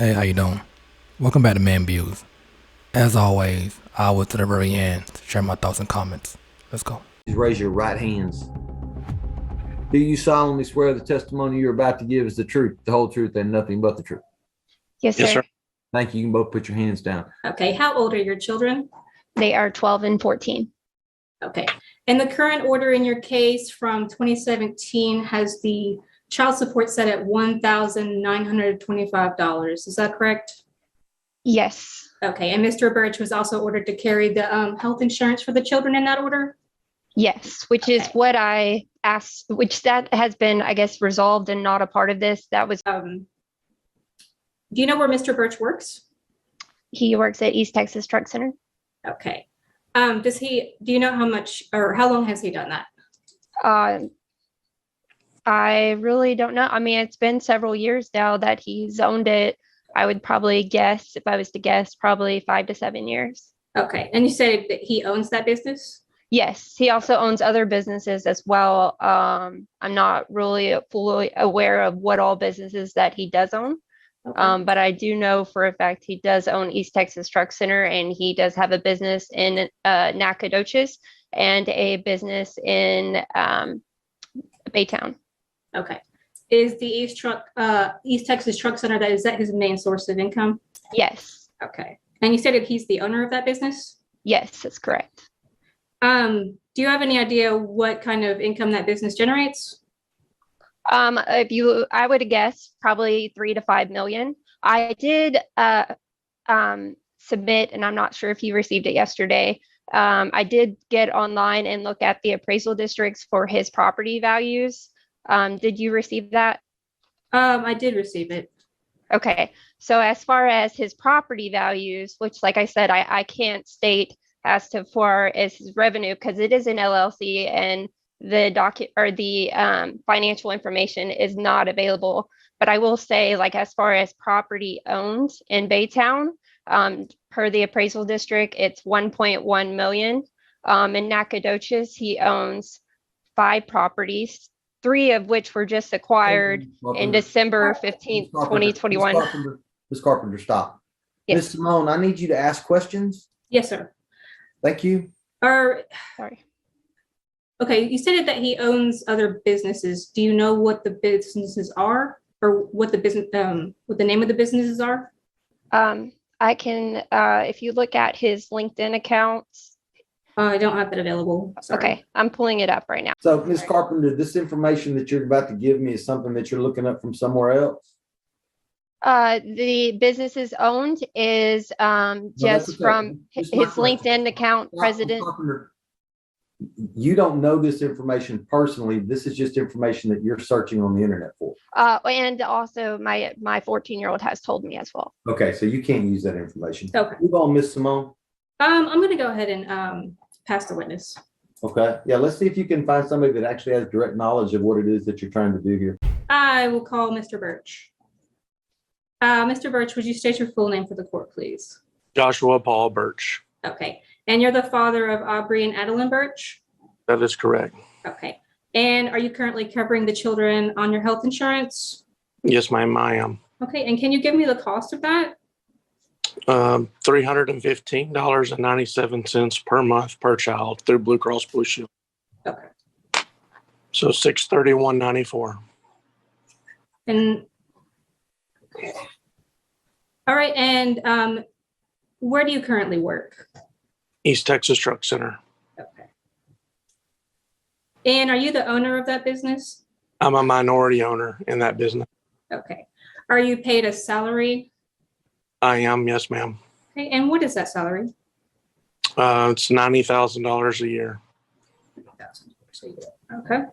Hey, how you doing? Welcome back to Man Views. As always, I will to the very end to share my thoughts and comments. Let's go. Please raise your right hands. Do you solemnly swear the testimony you're about to give is the truth, the whole truth, and nothing but the truth? Yes, Yes, sir. sir. Thank you. You can both put your hands down. Okay, how old are your children? They are 12 and 14. Okay, and the current order in your case from 2017 has the child support set at $1,925. Is that correct? Yes. Okay, and Mr. Birch was also ordered to carry the health insurance for the children in that order? Yes, which is Okay. what I asked, which that has been, I guess, resolved and not a part of this. That was, Do you know where Mr. Birch works? he works at East Texas Truck Center. Okay. Do you know how much or how long has he done that? I really don't know. I mean, it's been several years now that he's owned it. I would probably guess, if I was to guess, probably 5 to 7 years. Okay, and you said that he owns that business? Yes, he also owns other businesses as well. I'm not really fully aware of what all businesses that he does own. Okay. But I do know for a fact he does own East Texas Truck Center, and he does have a business in Nacogdoches and a business in Baytown. Okay. Is the East Texas Truck Center, is that his main source of income? Yes, Okay. And you said that he's the owner of that business? yes, that's correct. Do you have any idea what kind of income that business generates? I would guess probably 3 to 5 million. I did submit, and I'm not sure if you received it yesterday. I did get online and look at the appraisal districts for his property values. Did you receive that? I did receive it. Okay, so as far as his property values, which like I said, I can't state as to far as his revenue because it is an LLC and the financial information is not available. But I will say, like, as far as property owned in Baytown, per the appraisal district, it's 1.1 million. In Nacogdoches, he owns 5 properties, 3 of which were just acquired in December 15th, 2021. Ms. Carpenter, stop. Yes. Ms. Simone, I need you to ask questions. Yes, sir. Thank you. Sorry. Okay, you said that he owns other businesses. Do you know what the businesses are or what the name of the businesses are? I can, if you look at his LinkedIn accounts. I don't have that available. Sorry. Okay, I'm pulling it up right now. So, Ms. Carpenter, this information that you're about to give me is something that you're looking up from somewhere else? The businesses owned is just okay. from Just his my question. LinkedIn account, Ms. president. Carpenter, you don't know this information personally. This is just information that you're searching on the internet for. And also my 14-year-old has told me as well. Okay, so you can't use that information. Okay. Move on, Ms. Simone. I'm going to go ahead and pass the witness. Okay, yeah, let's see if you can find somebody that actually has direct knowledge of what it is that you're trying to do here. I will call Mr. Birch. Mr. Birch, would you state your full name for the court, please? Joshua Paul Birch. Okay. And you're the father of Aubrey and Adeline Birch? That is correct. Okay. And are you currently covering the children on your health insurance? Yes, ma'am, I am. Okay. And can you give me the cost of that? $315.97 per month per child through Blue Cross Blue Shield. Okay. So $631.94. And all right. And where do you currently work? East Texas Truck Center. Okay. And are you the owner of that business? I'm a minority owner in that business. Okay. Are you paid a salary? I am, yes, ma'am. Okay. And what is that salary? It's $90,000 a year. Okay.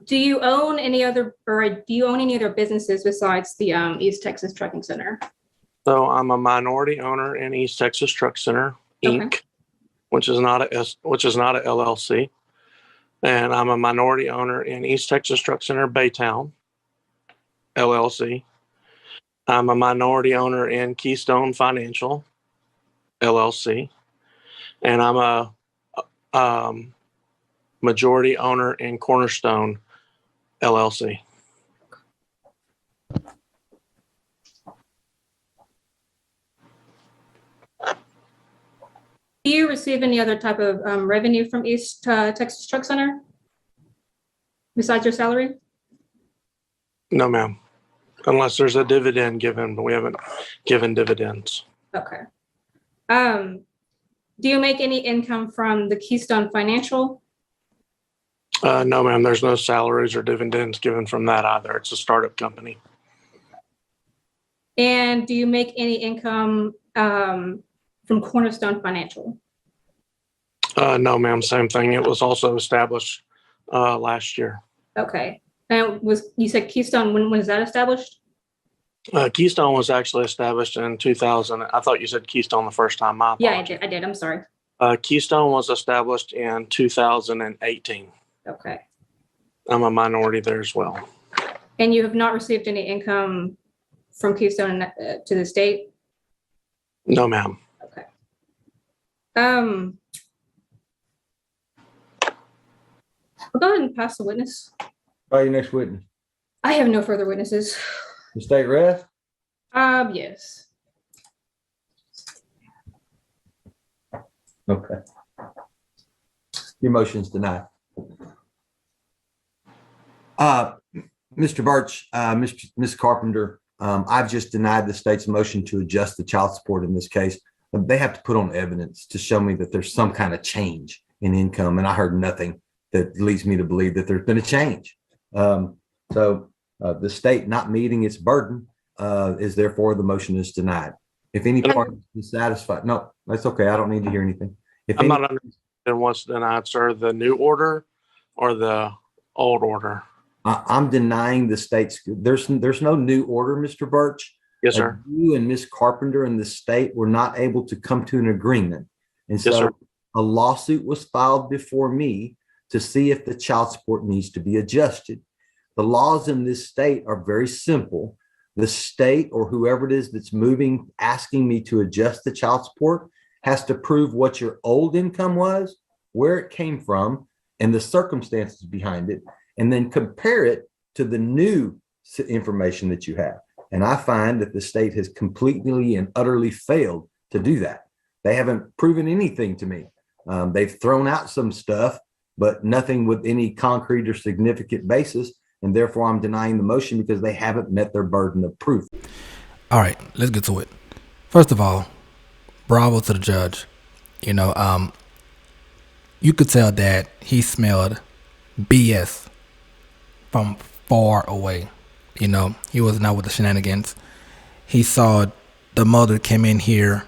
Do you own any other businesses besides the East Texas Trucking Center? So I'm a minority owner in East Texas Truck Center, Inc., Okay. which is not a LLC. And I'm a minority owner in East Texas Truck Center, Baytown, LLC. I'm a minority owner in Keystone Financial, LLC. And I'm a majority owner in Cornerstone, LLC. Do you receive any other type of revenue from East Texas Truck Center besides your salary? No, ma'am. Unless there's a dividend given, but we haven't given dividends. Okay. Do you make any income from the Keystone Financial? No, ma'am. There's no salaries or dividends given from that either. It's a startup company. And do you make any income from Cornerstone Financial? No, ma'am. Same thing. It was also established last year. Okay. And you said Keystone, when was that established? Keystone was actually established in 2000. I thought you said Keystone the first time. My apologies. Yeah, I did. I'm sorry. Keystone was established in 2018. Okay. I'm a minority there as well. And you have not received any income from Keystone to the state? No, ma'am. Okay. We'll go ahead and pass the witness. Call your next witness. I have no further witnesses. The state ref? Yes. Okay. Your motion's denied. Mr. Birch, Ms. Carpenter, I've just denied the state's motion to adjust the child support in this case. They have to put on evidence to show me that there's some kind of change in income, and I heard nothing that leads me to believe that there's been a change. So the state not meeting its burden is therefore the motion is denied. If any party is satisfied, no, that's okay. I don't need to hear anything. If I'm any, not understanding what's denied, sir. The new order or the old order? I'm denying the state's. There's no new order, Mr. Birch. Yes, sir. You and Ms. Carpenter and the state were not able to come to an agreement, and so Yes, sir. a lawsuit was filed before me to see if the child support needs to be adjusted. The laws in this state are very simple. The state or whoever it is that's moving, asking me to adjust the child support, has to prove what your old income was, where it came from, and the circumstances behind it, and then compare it to the new information that you have. And I find that the state has completely and utterly failed to do that. They haven't proven anything to me. They've thrown out some stuff, but nothing with any concrete or significant basis. And therefore, I'm denying the motion because they haven't met their burden of proof. All right, let's get to it. First of all, bravo to the judge. You could tell that he smelled BS from far away. He was not with the shenanigans. He saw the mother came in here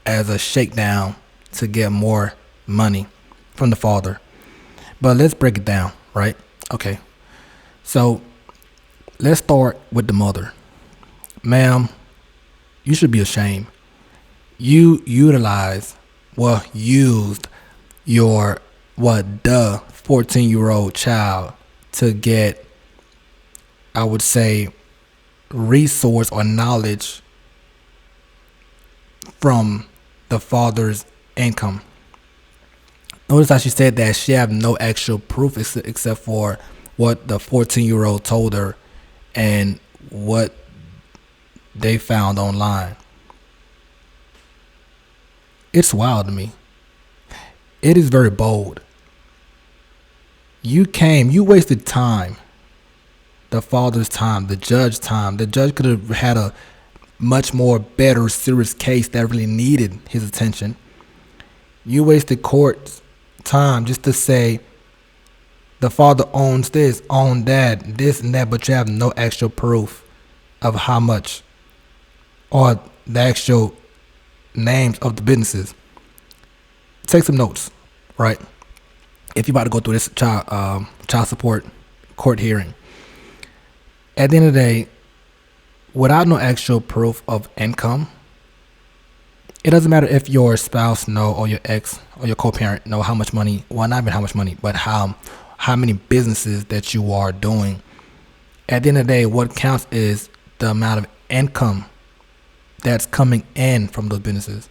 as a shakedown to get more money from the father. But let's break it down, right? Okay. So let's start with the mother. Ma'am, you should be ashamed. You used the 14-year-old child to get, I would say, resource or knowledge from the father's income. Notice how she said that she have no actual proof except for what the 14-year-old told her and what they found online. It's wild to me. It is very bold. You wasted time. The father's time, the judge's time. The judge could have had a much more better serious case that really needed his attention. You wasted court's time just to say the father owns this, owns that, this and that, but you have no actual proof of how much or the actual names of the businesses. Take some notes, right? If you're about to go through this child support court hearing. At the end of the day, without no actual proof of income, it doesn't matter if your spouse know or your ex or your co-parent know how much money, well, not even how much money, but how many businesses that you are doing. At the end of the day, what counts is the amount of income that's coming in from those businesses.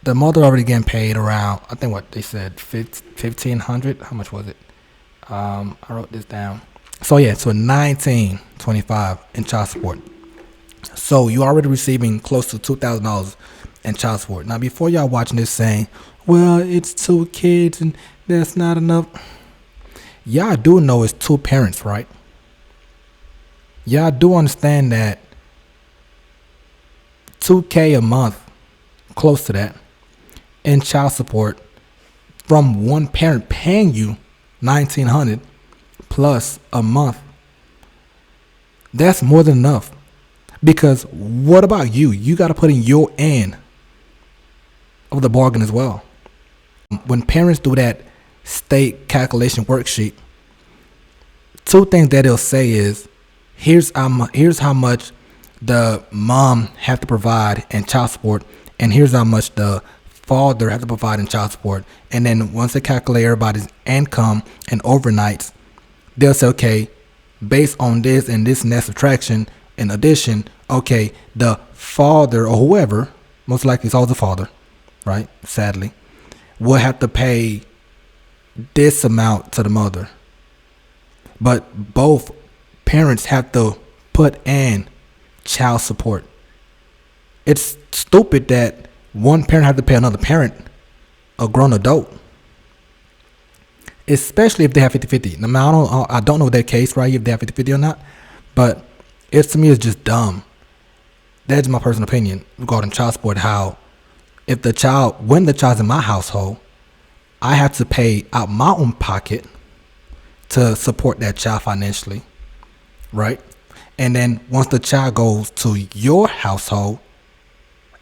The mother already getting paid around, I think what they said, $1,500. How much was it? I wrote this down. So yeah, so $1,925 in child support. So you already receiving close to $2,000 in child support. Now, before y'all watching this saying, well, it's 2 kids and that's not enough. Y'all do know it's 2 parents, right? Y'all do understand that $2K a month, close to that, in child support from one parent paying you $1,900 plus a month. That's more than enough. Because what about you? You got to put in your end of the bargain as well. When parents do that state calculation worksheet, 2 things that they'll say is, here's how much the mom have to provide in child support, and here's how much the father have to provide in child support. And then once they calculate everybody's income and overnights, they'll say, okay, based on this and this and that subtraction, in addition, okay, the father or whoever, most likely it's always the father, right? Sadly, will have to pay this amount to the mother. But both parents have to put in child support. It's stupid that one parent have to pay another parent, a grown adult, especially if they have 50-50. Now, I don't know that case, right, if they have 50-50 or not, but to me, it's just dumb. That's my personal opinion regarding child support, how when the child's in my household, I have to pay out my own pocket to support that child financially, right? And then once the child goes to your household,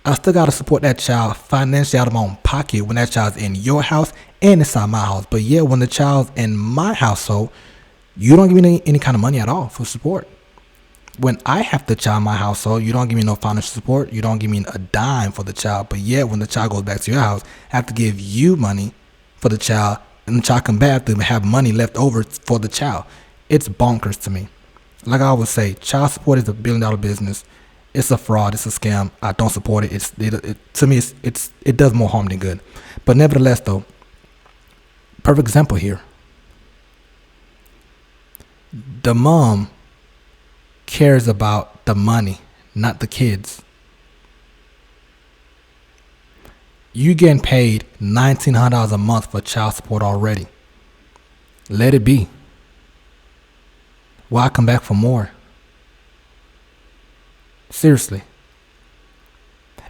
I still got to support that child financially out of my own pocket when that child's in your house and inside my house. But yeah, when the child's in my household, you don't give me any kind of money at all for support. When I have the child in my household, you don't give me no financial support. You don't give me a dime for the child. But yet, when the child goes back to your house, I have to give you money for the child, and the child come back to have money left over for the child. It's bonkers to me. Like I always say, child support is a $1 billion business. It's a fraud. It's a scam. I don't support it. To me, it does more harm than good. But nevertheless, though, perfect example here. The mom cares about the money, not the kids. You getting paid $1,900 a month for child support already. Let it be. Why come back for more? Seriously.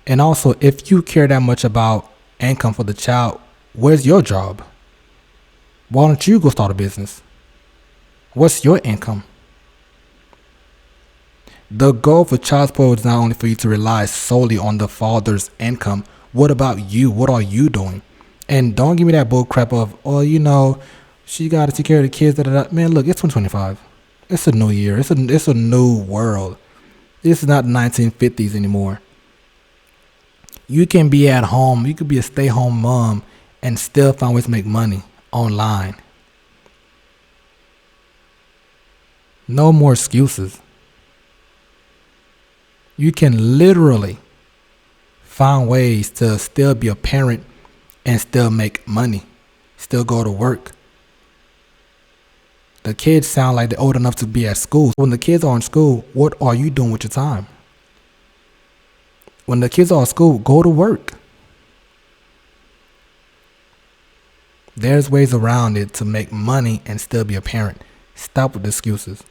And also, if you care that much about income for the child, where's your job? Why don't you go start a business? What's your income? The goal for child support is not only for you to rely solely on the father's income. What about you? What are you doing? And don't give me that bull crap of, she got to take care of the kids. Man, look, it's 2025. It's a new year. It's a new world. This is not the 1950s anymore. You can be at home. You could be a stay-home mom and still find ways to make money online. No more excuses. You can literally find ways to still be a parent and still make money, still go to work. The kids sound like they're old enough to be at school. When the kids are in school, what are you doing with your time? When the kids are at school, go to work. There's ways around it to make money and still be a parent. Stop with the excuses.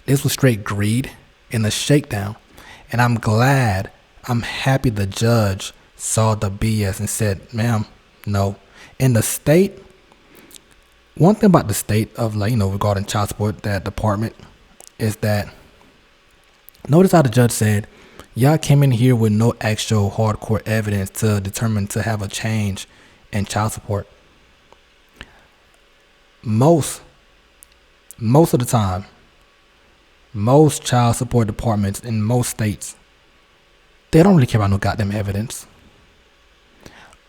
This was straight greed in a shakedown. And I'm happy the judge saw the BS and said, ma'am, no. In the state, one thing about the state of, regarding child support, that department, is that, notice how the judge said, y'all came in here with no actual hardcore evidence to determine to have a change in child support. Most of the time, most child support departments in most states, they don't really care about no goddamn evidence.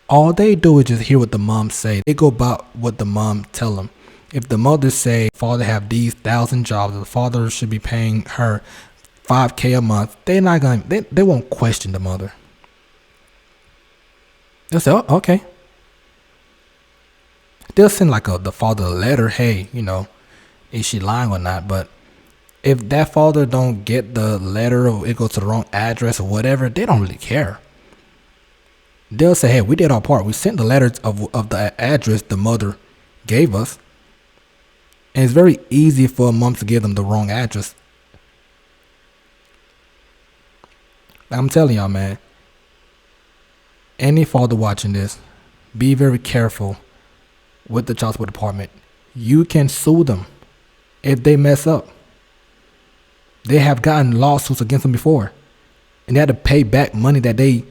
All they do is just hear what the mom say. They go about what the mom tell them. If the mother say, father have these 1,000 jobs, the father should be paying her $5K a month, they won't question the mother. They'll say, oh, okay. They'll send the father a letter, hey, is she lying or not? But If that father don't get the letter or it goes to the wrong address or whatever, they don't really care. They'll say, hey, we did our part. We sent the letters of the address the mother gave us. And it's very easy for a mom to give them the wrong address. I'm telling y'all, man, any father watching this, be very careful with the child support department. You can sue them if they mess up. They have gotten lawsuits against them before, and they had to pay back money that they,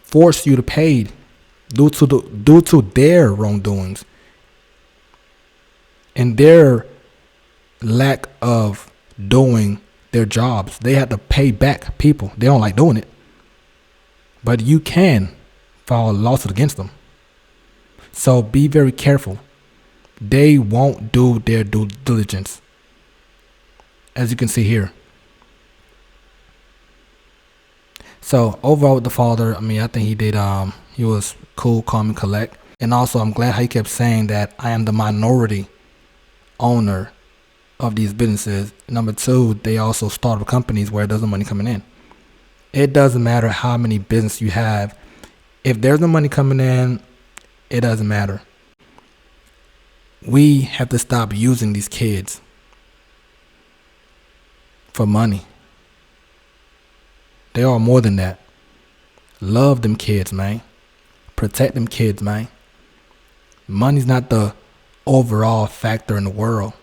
forced you to pay due to their wrongdoings and their lack of doing their jobs. They had to pay back people. They don't like doing it, but you can file a lawsuit against them. So be very careful. They won't do their due diligence, as you can see here. So overall with the father, I think he did, he was cool, calm, and collect. And also I'm glad how he kept saying that I am the minority owner of these businesses. Number two, they also started companies where there's no money coming in. It doesn't matter how many business you have. If there's no money coming in, it doesn't matter. We have to stop using these kids for money. They are more than that. Love them kids, man. Protect them kids, man. Money's not the overall factor in the world.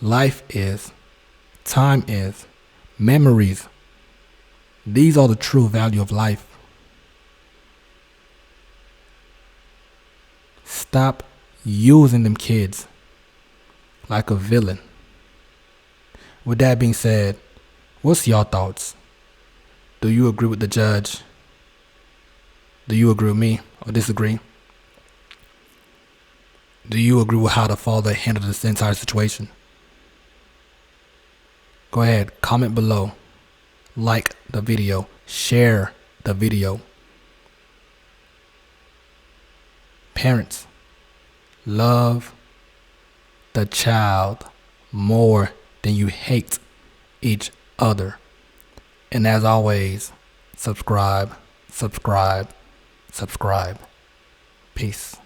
Life is. Time is. Memories. These are the true value of life. Stop using them kids like a villain. With that being said, what's your thoughts? Do you agree with the judge? Do you agree with me or disagree? Do you agree with how the father handled this entire situation? Go ahead, comment below, like the video, share the video. Parents, love the child more than you hate each other. And as always, subscribe. Peace.